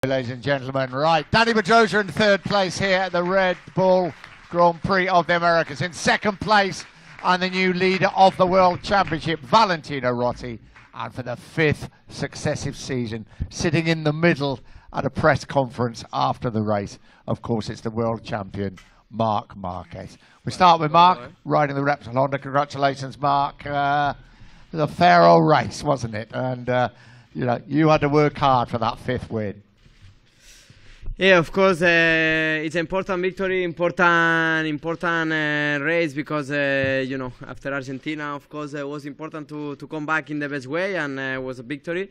Ladies and gentlemen, right, Danny Pedrosa in third place here at the Red Bull Grand Prix of the Americas. In second place, and the new leader of the World Championship, Valentino Rossi, and for the fifth successive season, sitting in the middle at a press conference after the race. Of course, it's the world champion, Marc Marquez. We start with Marc, riding the Repsol Honda. Congratulations, Marc. It was a fair old race, wasn't it? And you had to work hard for that fifth win. Yeah, of course, it's an important victory, important race, because after Argentina, of course, it was important to come back in the best way, and it was a victory.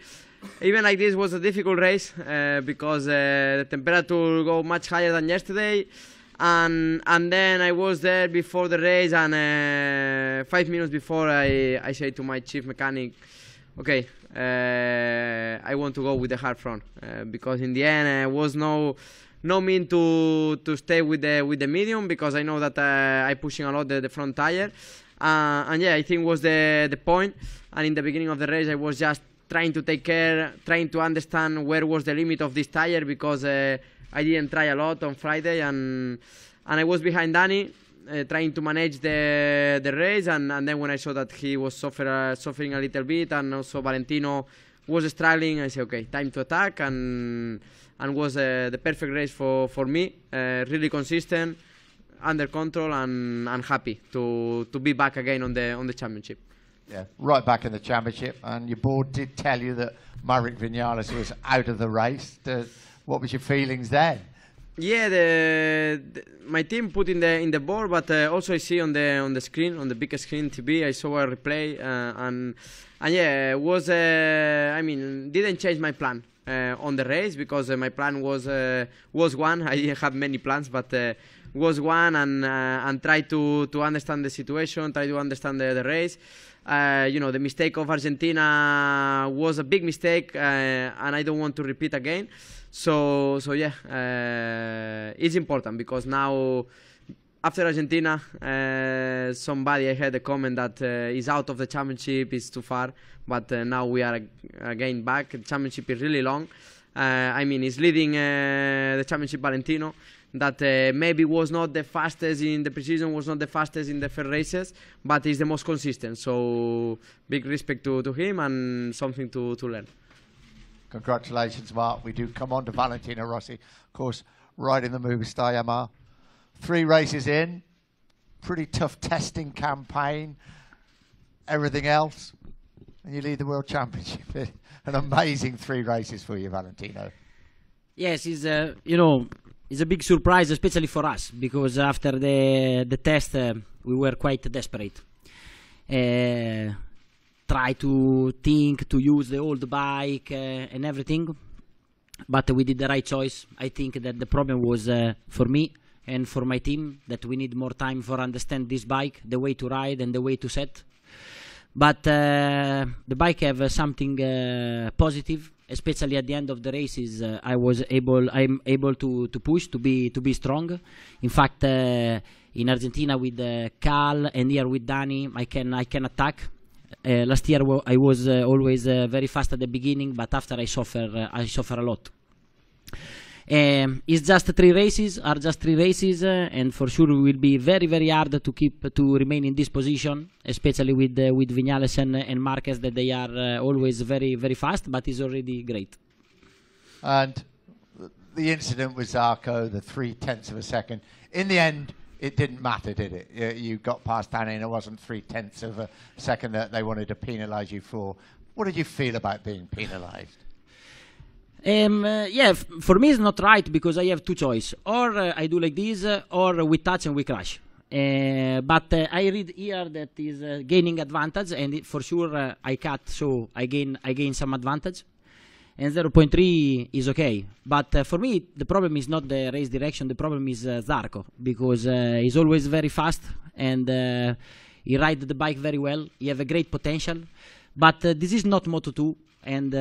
Even like this was a difficult race because the temperature go much higher than yesterday, and then I was there before the race, and 5 minutes before I say to my chief mechanic, okay, I want to go with the hard front because in the end was no mean to stay with the medium, because I know that I pushing a lot the front tire, and yeah, I think was the point. And in the beginning of the race, I was just trying to take care, trying to understand where was the limit of this tire, because I didn't try a lot on Friday, and I was behind Danny. Trying to manage the race, and then when I saw that he was suffering a little bit, and also Valentino was struggling, I said, okay, time to attack, and was the perfect race for me. Really consistent, under control, and happy to be back again on the championship. Yeah, right back in the championship, and your board did tell you that Maverick Vinales was out of the race. What was your feelings then? Yeah, my team put in the board, but also I see on the screen, on the big screen TV, I saw a replay, and yeah, it was didn't change my plan on the race, because my plan was one. I didn't have many plans, but was one, and try to understand the situation, try to understand the race. The mistake of Argentina was a big mistake, and I don't want to repeat again. So yeah, it's important, because now after Argentina, somebody, I had a comment that is out of the championship, is too far, but now we are again back. The championship is really long. He's leading the championship, Valentino, that maybe was not the fastest in the preseason, was not the fastest in the first races, but is the most consistent. So big respect to him, and something to learn. Congratulations, Marc. We do come on to Valentino Rossi, of course, riding the Movistar Yamaha. 3 races in, pretty tough testing campaign, everything else, and you lead the World Championship. An amazing 3 races for you, Valentino. Yes, it's a big surprise, especially for us, because after the test we were quite desperate. Try to think to use the old bike and everything, but we did the right choice. I think that the problem was for me and for my team, that we need more time for understand this bike, the way to ride and the way to set. But the bike have something positive, especially at the end of the races. I'm able to push, to be strong. In fact, in Argentina with Cal, and here with Danny, I can attack. Last year I was always very fast at the beginning, but after I suffer a lot. It's just 3 races, and for sure it will be very, very hard to remain in this position, especially with Vinales and Marquez, that they are always very, very fast, but it's already great. And the incident with Zarco, the 0.3 of a second, in the end, it didn't matter, did it? You got past Danny, and it wasn't 0.3 of a second that they wanted to penalise you for. What did you feel about being penalised? Yeah, for me it's not right, because I have 2 choices. Or I do like this, or we touch and we crash. But I read here that is gaining advantage, and for sure I cut, so I gain some advantage. And 0.3 is okay, but for me the problem is not the race direction. The problem is Zarco, because he's always very fast, and he rides the bike very well. He have a great potential, but this is not Moto2, and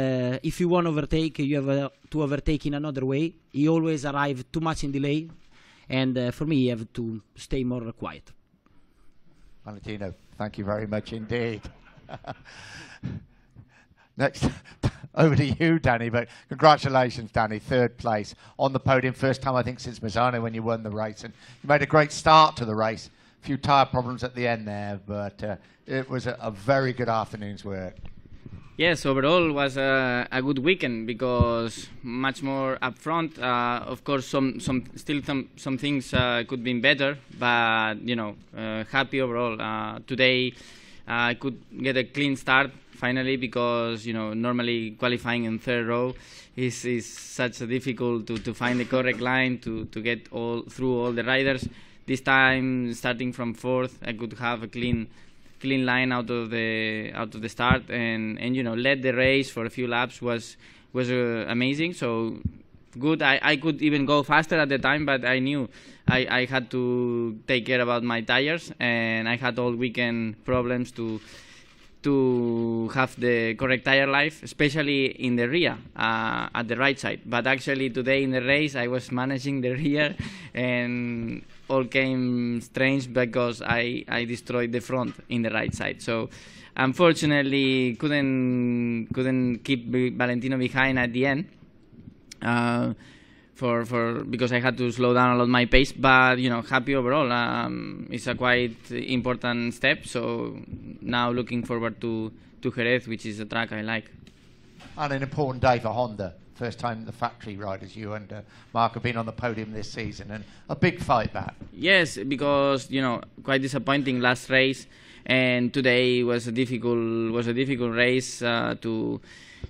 if you want to overtake, you have to overtake in another way. He always arrives too much in delay, and for me you have to stay more quiet. Valentino, thank you very much indeed. Next, over to you, Danny. But congratulations, Danny, third place on the podium. First time, I think, since Misano when you won the race. And you made a great start to the race. A few tyre problems at the end there, but it was a very good afternoon's work. Yes, overall was a good weekend because much more upfront. Of course, some things could be better, but happy overall. Today, I could get a clean start finally because normally qualifying in third row is such a difficult to find the correct line to get through all the riders. This time, starting from fourth, I could have a clean line out of the start and led the race for a few laps was amazing. So good. I could even go faster at the time, but I knew I had to take care about my tires, and I had all weekend problems to have the correct tire life, especially in the rear at the right side. But actually today in the race I was managing the rear and all came strange because I destroyed the front in the right side. So unfortunately couldn't keep Valentino behind at the end because I had to slow down a lot my pace. But happy overall. It's a quite important step. So now looking forward to Jerez, which is a track I like. And an important day for Honda. First time the factory riders, you and Mark, have been on the podium this season, and a big fight back. Yes, because quite disappointing last race, and today was a difficult race.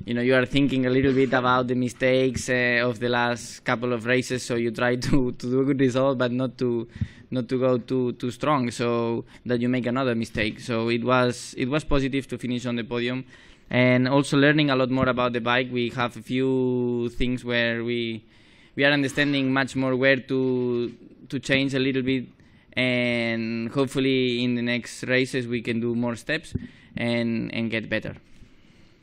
You are thinking a little bit about the mistakes of the last couple of races, so you try to do a good result, but not to go too strong, so that you make another mistake. So it was positive to finish on the podium. And also learning a lot more about the bike. We have a few things where we are understanding much more where to change a little bit, and hopefully in the next races we can do more steps and get better.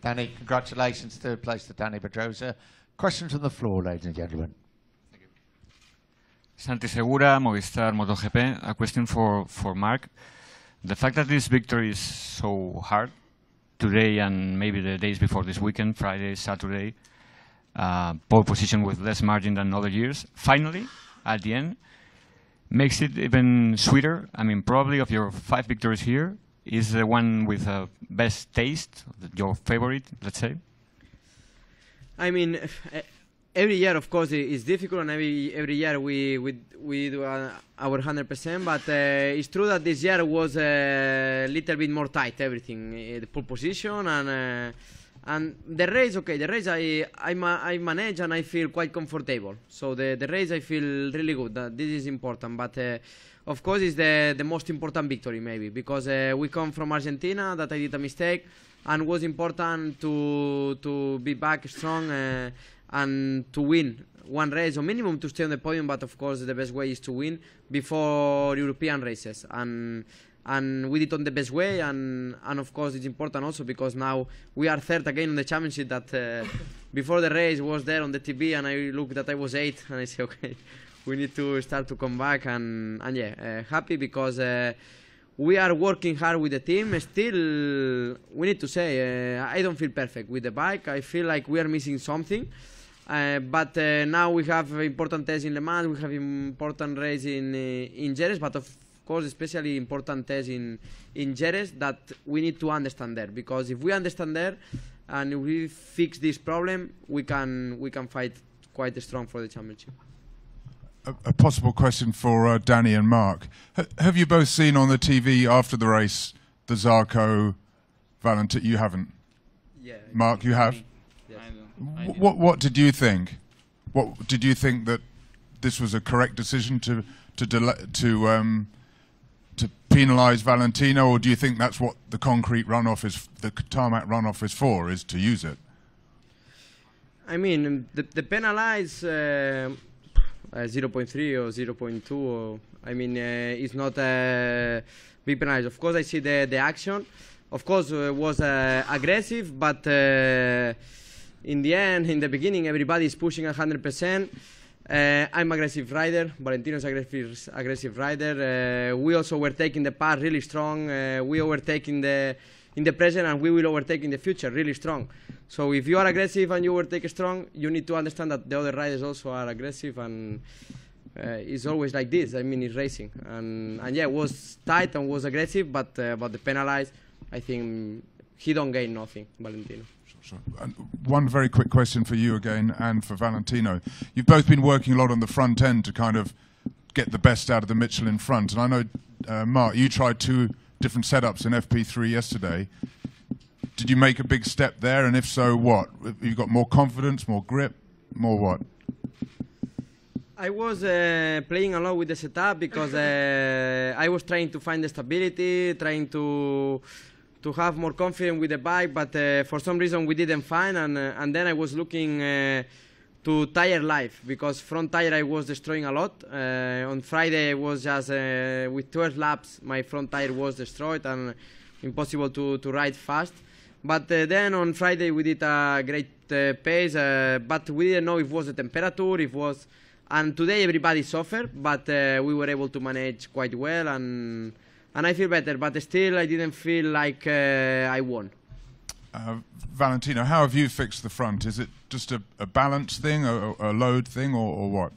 Danny, congratulations, third place to Danny Pedrosa. Questions on the floor, ladies and gentlemen. Thank you. Santi Segura, Movistar MotoGP. A question for Mark. The fact that this victory is so hard today and maybe the days before this weekend, Friday, Saturday, pole position with less margin than other years, finally, at the end, makes it even sweeter. I mean, probably of your 5 victories here, is the one with best taste, your favorite, let's say? I mean, every year, of course, is difficult, and every year we do our 100%. But it's true that this year was a little bit more tight. Everything, the pole position and the race. Okay, the race I manage and I feel quite comfortable. So the race I feel really good. This is important, but. Of course, it's the most important victory, maybe, because we come from Argentina, that I did a mistake, and was important to be back strong and to win one race, or minimum to stay on the podium, but of course the best way is to win before European races. And we did it on the best way, and of course it's important also because now we are third again on the championship. That before the race was there on the TV, and I looked that I was 8, and I say, okay, we need to start to come back, and yeah, happy because we are working hard with the team. Still, we need to say, I don't feel perfect with the bike. I feel like we are missing something. But now we have important tests in Le Mans, we have important race in Jerez, but of course especially important tests in Jerez that we need to understand there, because if we understand there and if we fix this problem, we can fight quite strong for the championship. A possible question for Danny and Mark. Have you both seen on the TV after the race the Zarco Valentino? You haven't? Yeah. Mark, you have? Yes. What did you think? What did you think that this was a correct decision to penalise Valentino, or do you think that's what the concrete runoff is, the tarmac runoff is for, is to use it? I mean, the penalise 0.3 or 0.2, or I mean, it's not a big penalty. Of course, I see the action. Of course, it was aggressive, but in the end, in the beginning, everybody is pushing 100%. I'm aggressive rider. Valentino's aggressive rider. We also were taking the part really strong. We were taking the in the present, and we will overtake in the future really strong. So if you are aggressive and you overtake strong, you need to understand that the other riders also are aggressive, and it's always like this. I mean, it's racing, and yeah, it was tight and was aggressive, but the penalized, I think he don't gain nothing, Valentino. Sure. And one very quick question for you again, and for Valentino. You've both been working a lot on the front end to kind of get the best out of the Mitchell in front, and I know, Mark, you tried 2 different setups in FP3 yesterday. Did you make a big step there, and if so, what? You got more confidence, more grip, more what? I was playing a lot with the setup because I was trying to find the stability, trying to have more confidence with the bike, but for some reason we didn't find, and then I was looking to tire life, because front tire I was destroying a lot. On Friday I was just with 12 laps my front tire was destroyed and impossible to ride fast. But then on Friday we did a great pace, but we didn't know if it was the temperature, if it was, and today everybody suffered, but we were able to manage quite well, and I feel better, but still I didn't feel like I won. Valentino, how have you fixed the front? Is it just a balance thing, a load thing, or what?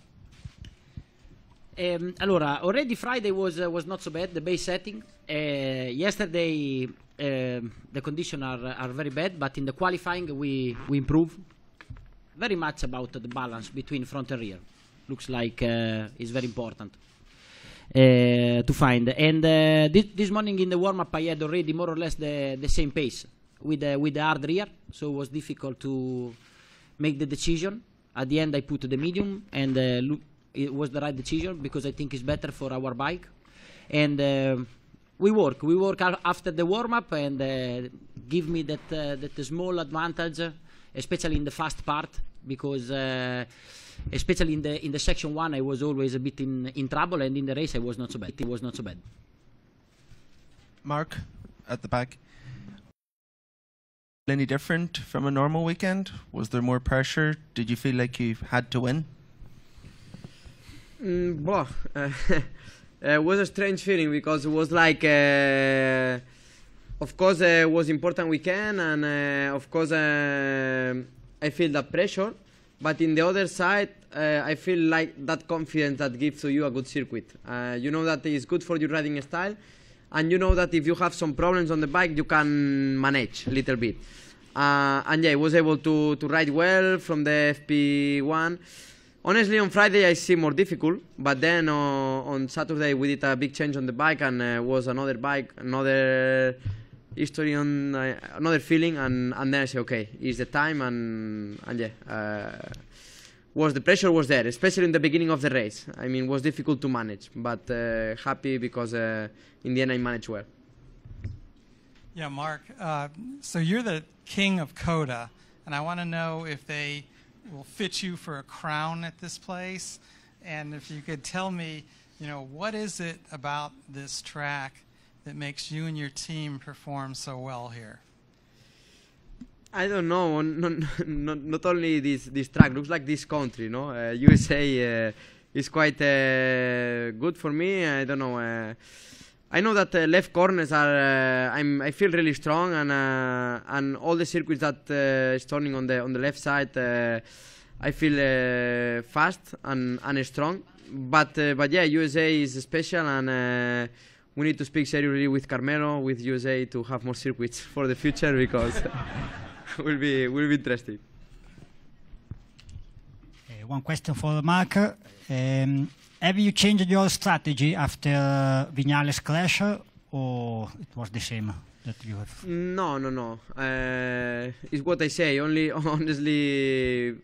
Allora, already Friday was not so bad, the base setting. Yesterday the conditions are very bad, but in the qualifying we improved very much about the balance between front and rear. Looks like it's very important to find. And this morning in the warm-up I had already more or less the same pace with the hard rear, so it was difficult to make the decision. At the end I put the medium, and it was the right decision because I think it's better for our bike. And we work after the warm-up, and give me that small advantage, especially in the fast part, because especially in the section 1 I was always a bit in trouble, and in the race I was not so bad. It was not so bad. Mark, at the back. Any different from a normal weekend? Was there more pressure? Did you feel like you had to win? It was a strange feeling, because it was like, of course it was important weekend, and of course I feel that pressure, but in the other side I feel like that confidence that gives to you a good circuit. You know that it's good for your riding style, and you know that if you have some problems on the bike you can manage a little bit. And yeah, I was able to ride well from the FP1. Honestly, on Friday I see more difficult, but then on Saturday we did a big change on the bike, and was another bike, another history, on another feeling, and then I say, okay, it's the time, and yeah, the pressure was there, especially in the beginning of the race. I mean, it was difficult to manage, but happy because in the end I managed well. Yeah, Mark, so you're the king of Coda, and I want to know if they will fit you for a crown at this place, and if you could tell me, you know, what is it about this track that makes you and your team perform so well here? I don't know. Not only this track looks like this country, no. USA is quite good for me. I don't know. I know that left corners are. I feel really strong, and all the circuits that is turning on the left side, I feel fast and strong. But yeah, USA is special, and we need to speak seriously with Carmelo, with USA, to have more circuits for the future, because will be interesting. One question for Mark. Have you changed your strategy after Viñales clash, or it was the same that you have? No. It's what I say. Honestly,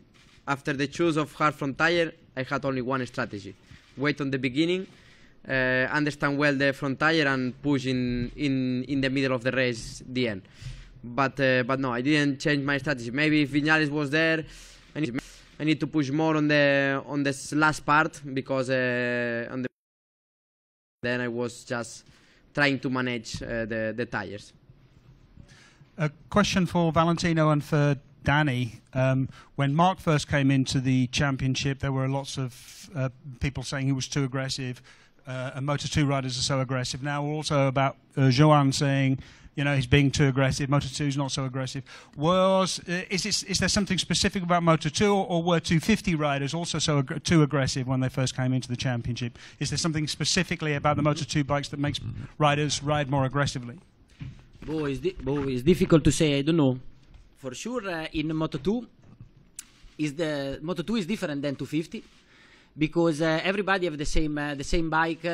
after the choose of hard front tire, I had only one strategy: wait on the beginning, understand well the front tire, and push in the middle of the race, the end. But no, I didn't change my strategy. Maybe if Viñales was there, I need to push more on this last part, because then I was just trying to manage the tires. A question for Valentino and for Danny. When Mark first came into the championship, there were lots of people saying he was too aggressive, and Moto2 riders are so aggressive. Now also about Joan saying you know, he's being too aggressive. Moto2 is not so aggressive. Is there something specific about Moto2, or were 250 riders also too aggressive when they first came into the championship? Is there something specifically about the Moto2 bikes that makes riders ride more aggressively? It's difficult to say. I don't know. For sure, in Moto2, Moto2 is different than 250. Because everybody have the same bike,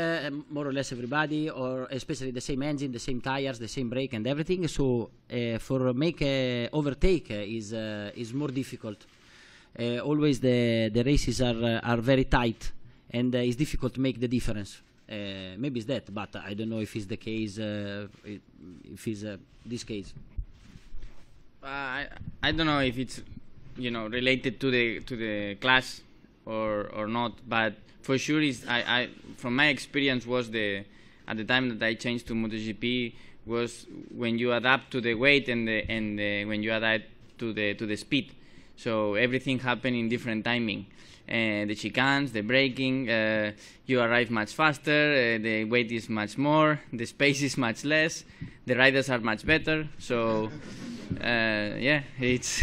more or less everybody, or especially the same engine, the same tires, the same brake and everything. So for make overtake is more difficult. Always the races are very tight, and it's difficult to make the difference. Maybe it's that, but I don't know if it's the case. If it's this case. I don't know if it's related to the class or not, but for sure I from my experience was at the time that I changed to MotoGP was when you adapt to the weight and when you adapt to the speed. So everything happened in different timing. The chicanes, the braking, you arrive much faster, the weight is much more, the space is much less, the riders are much better. So yeah, it's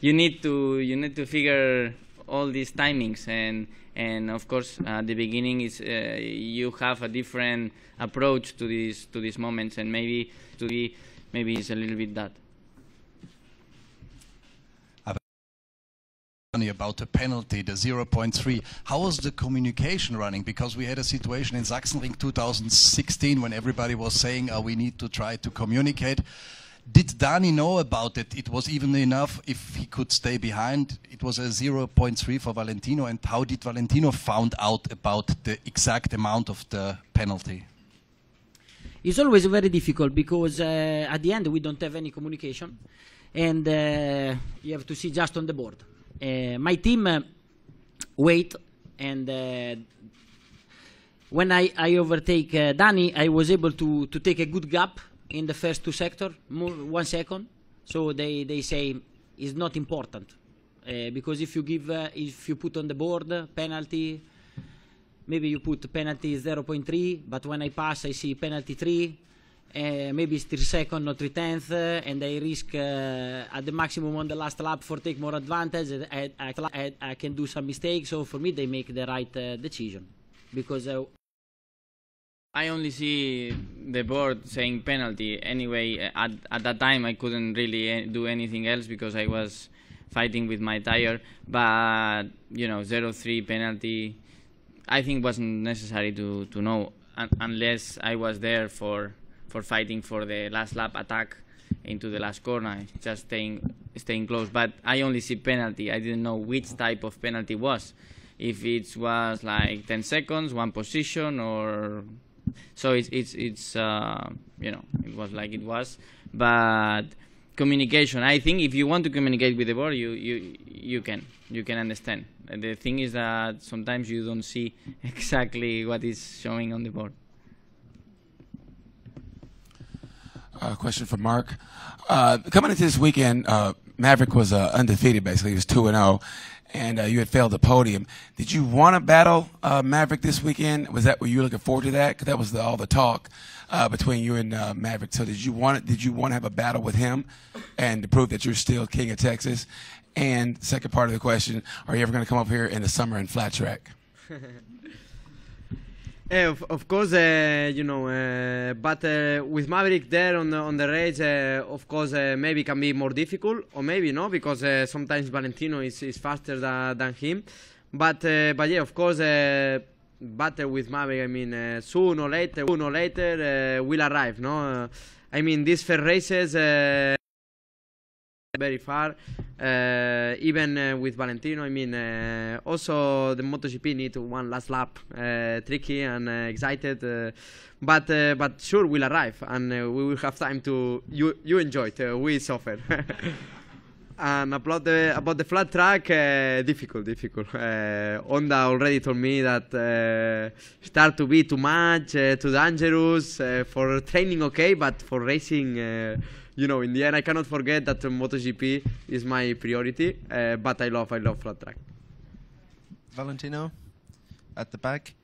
you need to figure all these timings, and of course at the beginning is you have a different approach to these moments, and maybe it's a little bit that. About the penalty, the 0.3. How was the communication running? Because we had a situation in Sachsenring 2016 when everybody was saying we need to try to communicate. Did Dani know about it? It was even enough if he could stay behind. It was a 0.3 for Valentino. And how did Valentino found out about the exact amount of the penalty? It's always very difficult because at the end we don't have any communication, and you have to see just on the board. My team wait, and when I overtake Dani, I was able to take a good gap in the first 2 sectors, 1 second. So they say it's not important because if you put on the board penalty, maybe you put penalty 0.3, but when I pass I see penalty 3. Maybe it's 3 seconds, not 3/10, and I risk at the maximum on the last lap for take more advantage. I can do some mistakes, so for me they make the right decision, because I only see the board saying penalty. Anyway, at that time I couldn't really do anything else because I was fighting with my tire. But 0.3 penalty, I think wasn't necessary to know unless I was there for fighting for the last lap attack into the last corner, just staying close. But I only see penalty. I didn't know which type of penalty was. If it was like 10 seconds, 1 position, or so it was like it was. But communication, I think if you want to communicate with the board, you can understand. The thing is that sometimes you don't see exactly what is showing on the board. Question for Mark. Coming into this weekend, Maverick was undefeated, basically. He was 2-0, and you had failed the podium. Did you want to battle Maverick this weekend? Were you looking forward to that? Because that was all the talk between you and Maverick. So did you want to have a battle with him and to prove that you're still king of Texas? And second part of the question, are you ever going to come up here in the summer and flat track? Of course, but with Maverick there on the race, of course, maybe can be more difficult, or maybe no, because sometimes Valentino is faster than him. But yeah, of course, battle with Maverick. I mean, sooner or later, will arrive. No, I mean, these fair races very far. Even with Valentino, I mean, also the MotoGP need one last lap, tricky and excited, but sure will arrive, and we will have time to you enjoy it, we suffer. And about the flat track, difficult. Honda already told me that start to be too much, too dangerous for training, okay, but for racing. In the end, I cannot forget that MotoGP is my priority, but I love flat track. Valentino, at the back.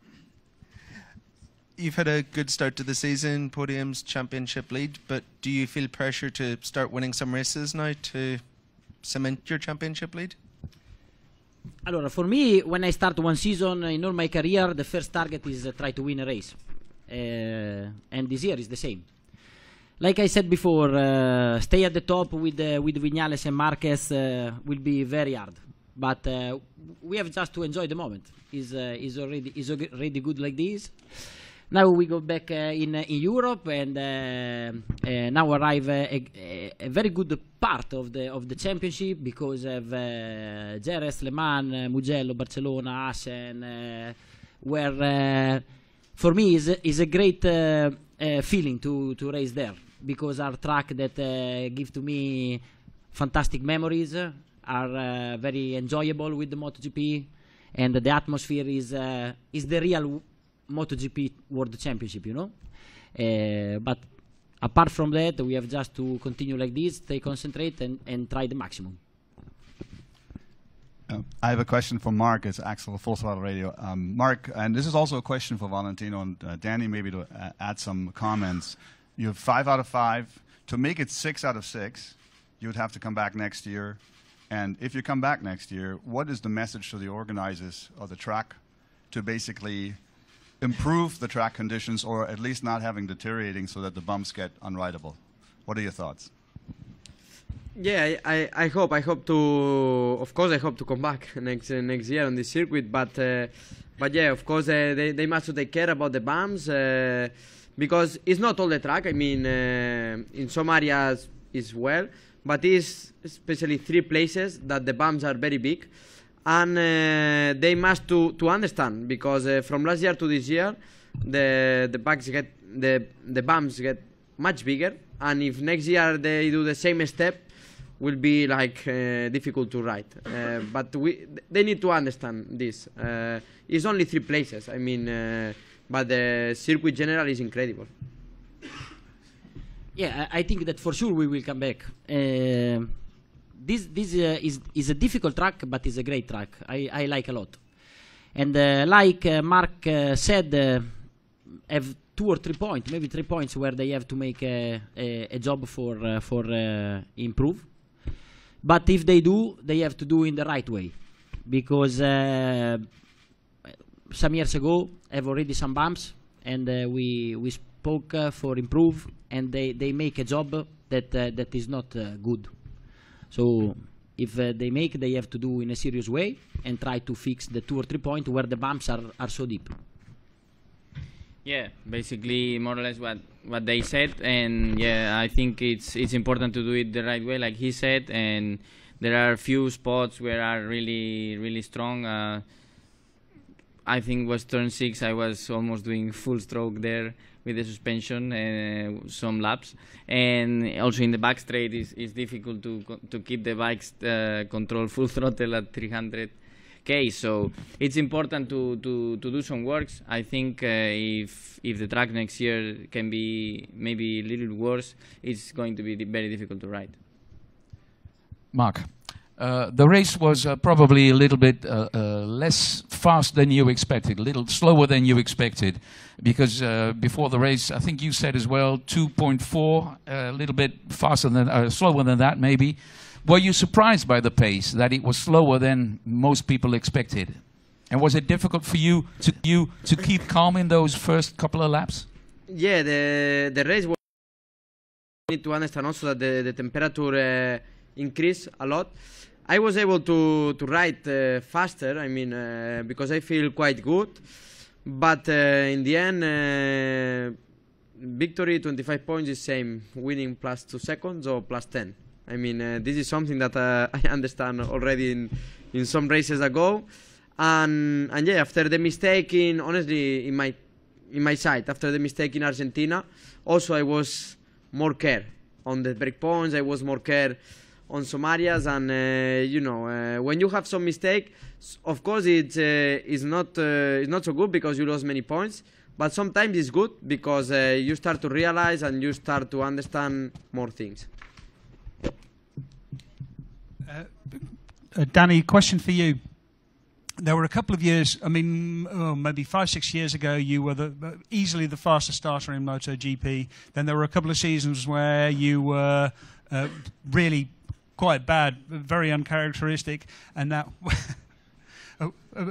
You've had a good start to the season, podiums, championship lead, but do you feel pressure to start winning some races now to cement your championship lead? Allora, for me, when I start one season in all my career, the first target is try to win a race. And this year is the same. Like I said before, stay at the top with Viñales and Marquez will be very hard. But we have just to enjoy the moment. Is already good like this. Now we go back in Europe, and now arrive a very good part of the championship, because of Jerez, Le Mans, Mugello, Barcelona, Assen, where for me is a great feeling to race there, because our track that give to me fantastic memories, are very enjoyable with the MotoGP, and the atmosphere is the real MotoGP World Championship, you know. But apart from that, we have just to continue like this, stay concentrate, and try the maximum. I have a question for Mark. It's Axel, Full Throttle Radio. Mark, and this is also a question for Valentino and Danny, maybe to add some comments. You have 5 out of 5. To make it 6 out of 6, you would have to come back next year. And if you come back next year, what is the message to the organizers of the track to basically improve the track conditions, or at least not having deteriorating so that the bumps get unrideable? What are your thoughts? Yeah, I hope to, of course, I hope to come back next year on this circuit. But yeah, of course, they must take care about the bumps, because it's not all the track. I mean, in some areas is well, but it's especially 3 places that the bumps are very big, and they must to understand, because from last year to this year, the bumps get much bigger, and if next year they do the same step, will be like difficult to ride. But they need to understand this. It's only 3 places. I mean, but the circuit general is incredible. Yeah, I think that for sure we will come back. This is a difficult track, but it's a great track. I like a lot. And like Mark said, have 2 or 3 points, maybe 3 points, where they have to make a job for improve. But if they do, they have to do in the right way, because some years ago have already some bumps, and we spoke for improve, and they make a job that is not good. So if they have to do in a serious way and try to fix the 2 or 3 points where the bumps are so deep. Yeah, basically more or less what they said, and yeah, I think it's important to do it the right way, like he said, and there are a few spots where are really strong. I think was turn 6, I was almost doing full stroke there with the suspension, some laps, and also in the back straight is difficult to keep the bikes control full throttle at 300k. So it's important to do some works. I think if the track next year can be maybe a little worse, it's going to be very difficult to ride. Mark, the race was probably a little bit less fast than you expected, a little slower than you expected, because before the race, I think you said as well, 2.4, a little bit faster than, slower than that maybe. Were you surprised by the pace, that it was slower than most people expected? And was it difficult for you to keep calm in those first couple of laps? Yeah, the race was. You need to understand also that the temperature increased a lot. I was able to ride faster, I mean, because I feel quite good. But in the end, victory 25 points is same, winning plus 2 seconds or plus 10. I mean, this is something that I understand already in some races ago, and yeah, after the mistake honestly in my side, after the mistake in Argentina, also I was more care on the break points. I was more care on some areas, and you know, when you have some mistake, of course it's not so good because you lost many points, but sometimes it's good because you start to realize and you start to understand more things. Danny, question for you. there were a couple of years, I mean, maybe 5-6 years ago, you were easily the fastest starter in MotoGP. Then there were a couple of seasons where you were really quite bad, very uncharacteristic, and now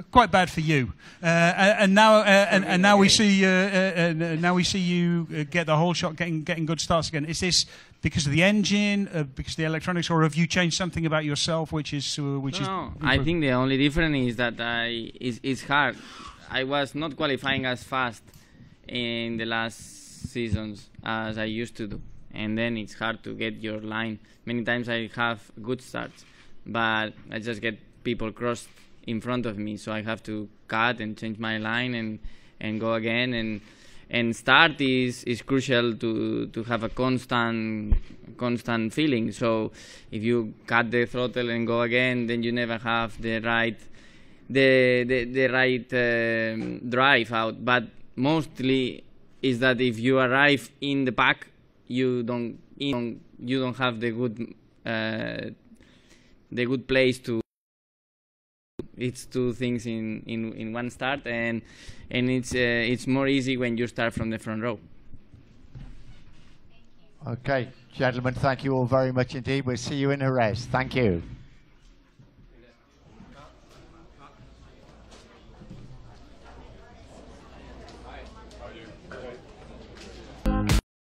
quite bad for you. And now we see you get the whole shot, getting good starts again. Is this because of the engine, because of the electronics, or have you changed something about yourself, which is No, I think the only difference is that it's hard. I was not qualifying as fast in the last seasons as I used to do, and then it's hard to get your line. Many times I have good starts, but I just get people crossed in front of me, so I have to cut and change my line and go again. And start is crucial to have a constant feeling. So if you cut the throttle and go again, then you never have the right drive out. But mostly is that if you arrive in the pack, you don't have the good place to. It's two things in one start, and it's more easy when you start from the front row. Okay, gentlemen, thank you all very much indeed. We'll see you in Jerez. Thank you.